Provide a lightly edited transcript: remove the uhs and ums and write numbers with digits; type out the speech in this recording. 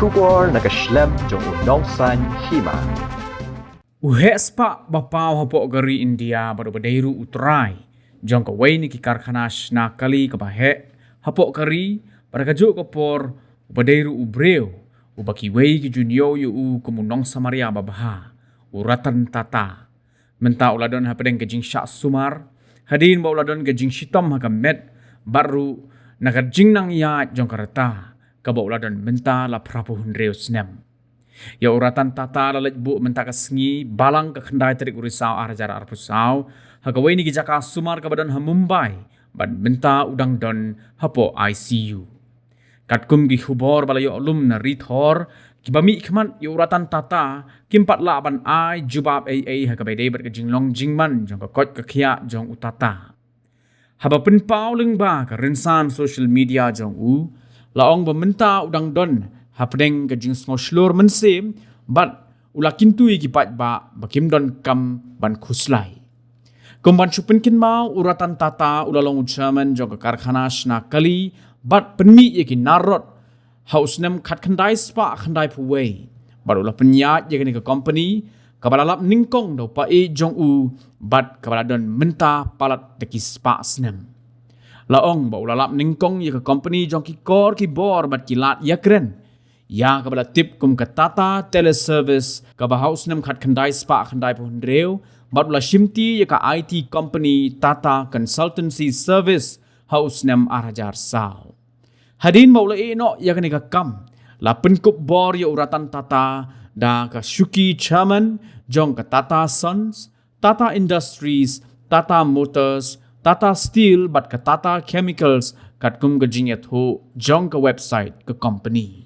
Shubor nakaslem jong unongsan hima. Uhespa bapaw hapo gari India baru badairu utrai. Jong kawai ni kikarkhanas na kali kabahe hapo kari para kajo kapor badairu ubreu ubaki wei ki junyo yu kumunong samaria babaha uratan tata menta uladon hapadeng kejing syak sumar hadin ba uladon kejing shitom hakamet baru nakajing nang ya jong karata kaba uladon menta la prapuhun reus nem. Ya uratan tata lalat bu menta kasengi balang ke kendai terik urisau arjara arpusau hagawai ni kijaka sumar kabadan ha Mumbai ban menta udang don hapo ICU. Katkum gi hubor balayo alum na rithor kibami ikman ya uratan tata kimpat laban ai jubab ai hagabai dei berkejing long jingman jong kot kekia jong utata. Haba penpau lengba ke rensan social media jong laong bementa udang don hapdeng kejing smoslur mensem bat ulakintu ikipat ba bakim don kam ban khuslai. Kumban chupen kin mau uratan tata ulalong ucaman jong karkhanas na kali bat penmi yakin narot hausnem khat khandai spa khandai puwei bat ulah penyat yakin ke company kabalalap ningkong do pa jong bat kabaladon menta palat teki spa snem. Laong ba ulalap ningkong ya ke company jong ki kor ki bor bat kilat yakren. Ya kabala tip kum katata teleservice kaba house nem khat khandai spa khandai pohon reu bat ula shimti ya ka IT company Tata Consultancy Service house nem arajar sao. Hadin maula eno ya ka kam la penkup bor ya uratan Tata da ka Shuki Chairman jong ka Tata Sons, Tata Industries, Tata Motors, Tata Steel bat ka Tata Chemicals kat kum gajing yat ho jong ka website ka company.